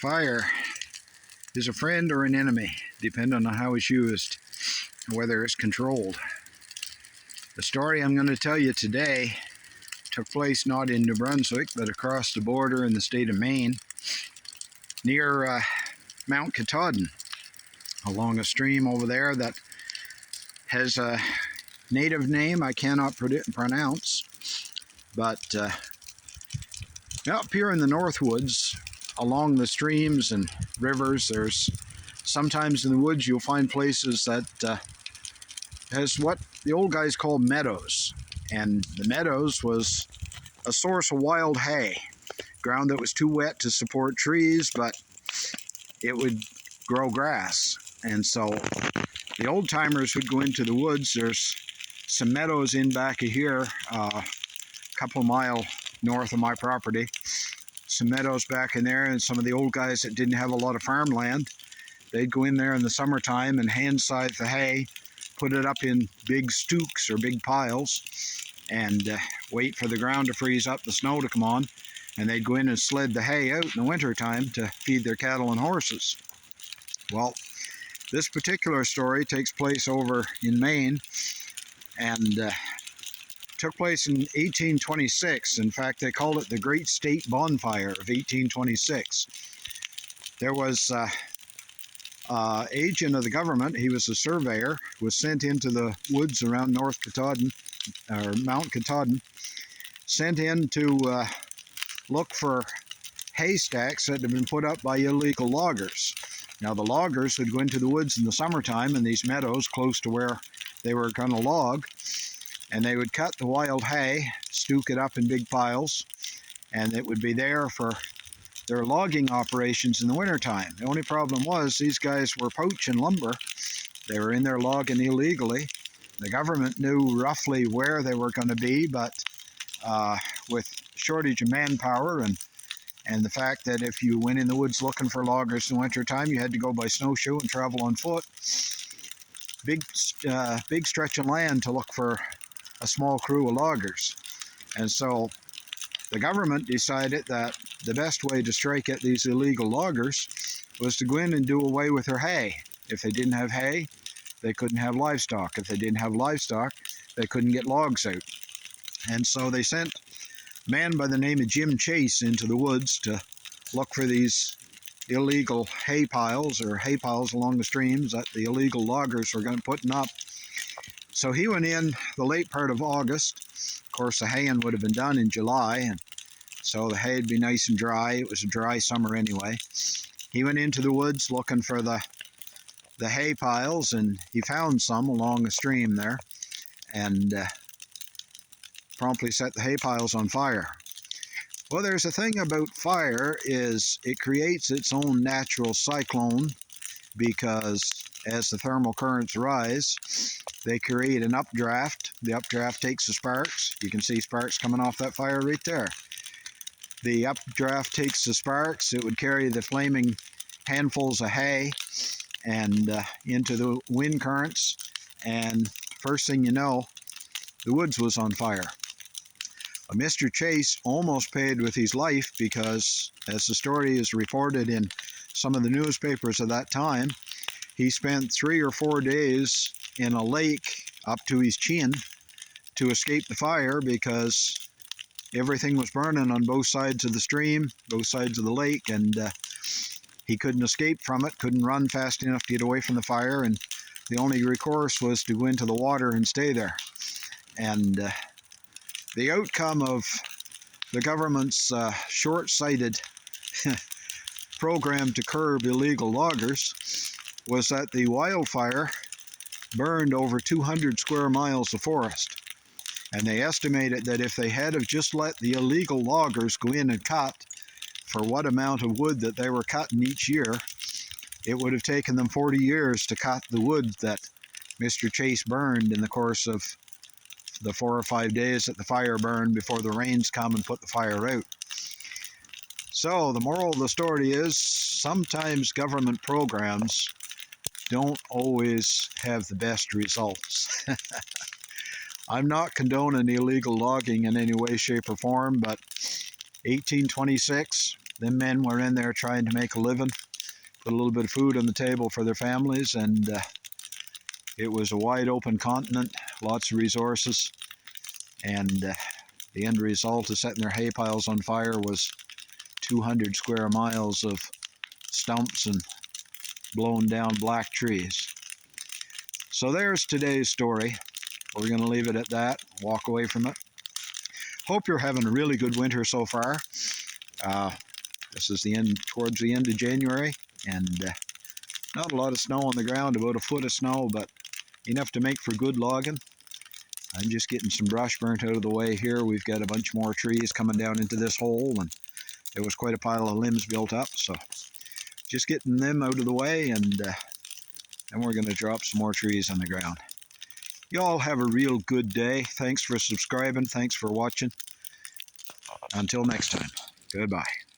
Fire is a friend or an enemy, depending on how it's used and whether it's controlled. The story I'm going to tell you today took place not in New Brunswick, but across the border in the state of Maine, near Mount Katahdin, along a stream over there that has a native name I cannot pronounce, but up here in the Northwoods, along the streams and rivers, there's sometimes in the woods you'll find places that has what the old guys called meadows. And the meadows was a source of wild hay, ground that was too wet to support trees, but it would grow grass. And so the old timers would go into the woods. There's some meadows in back of here, a couple mile north of my property. Some meadows back in there, and some of the old guys that didn't have a lot of farmland, they'd go in there in the summertime and hand scythe the hay, put it up in big stooks or big piles, and wait for the ground to freeze up, the snow to come on, and they'd go in and sled the hay out in the wintertime to feed their cattle and horses. Well, this particular story takes place over in Maine, and took place in 1826. In fact, they called it the Great State Bonfire of 1826. There was an agent of the government, he was a surveyor, was sent into the woods around North Katahdin, or Mount Katahdin, sent in to look for haystacks that had been put up by illegal loggers. Now, the loggers would go into the woods in the summertime in these meadows close to where they were going to log, and they would cut the wild hay, stook it up in big piles, and it would be there for their logging operations in the wintertime. The only problem was these guys were poaching lumber. They were in there logging illegally. The government knew roughly where they were going to be, but with shortage of manpower and the fact that if you went in the woods looking for loggers in the wintertime, you had to go by snowshoe and travel on foot. Big stretch of land to look for a small crew of loggers. And so the government decided that the best way to strike at these illegal loggers was to go in and do away with their hay. If they didn't have hay, they couldn't have livestock. If they didn't have livestock, they couldn't get logs out. And so they sent a man by the name of Jim Chase into the woods to look for these illegal hay piles, or hay piles along the streams that the illegal loggers were going to put up. So he went in the late part of August. Of course, the haying would have been done in July, and so the hay would be nice and dry. It was a dry summer anyway. He went into the woods looking for the hay piles, and he found some along the stream there, and promptly set the hay piles on fire. Well, there's a thing about fire is it creates its own natural cyclone, because as the thermal currents rise, they create an updraft. The updraft takes the sparks. You can see sparks coming off that fire right there. The updraft takes the sparks. It would carry the flaming handfuls of hay and into the wind currents, and first thing you know, the woods was on fire. Mr. Chase almost paid with his life because, as the story is reported in some of the newspapers of that time, he spent 3 or 4 days in a lake up to his chin to escape the fire, because everything was burning on both sides of the stream, both sides of the lake, and he couldn't escape from it, couldn't run fast enough to get away from the fire, and the only recourse was to go into the water and stay there. And the outcome of the government's short-sighted program to curb illegal loggers was that the wildfire burned over 200 square miles of forest. And they estimated that if they had have just let the illegal loggers go in and cut for what amount of wood that they were cutting each year, it would have taken them 40 years to cut the wood that Mr. Chase burned in the course of the 4 or 5 days that the fire burned before the rains come and put the fire out. So the moral of the story is sometimes government programs don't always have the best results. I'm not condoning illegal logging in any way, shape, or form, but 1826, Them men were in there trying to make a living, put a little bit of food on the table for their families, and it was a wide open continent, lots of resources, and the end result of setting their hay piles on fire was 200 square miles of stumps and blown down black trees. So there's today's story. We're going to leave it at that, walk away from it. Hope you're having a really good winter so far. This is towards the end of January, and not a lot of snow on the ground, about a foot of snow, but enough to make for good logging. I'm just getting some brush burnt out of the way here. We've got a bunch more trees coming down into this hole, and there was quite a pile of limbs built up, so just getting them out of the way, and then we're going to drop some more trees on the ground. You all have a real good day. Thanks for subscribing. Thanks for watching. Until next time, goodbye.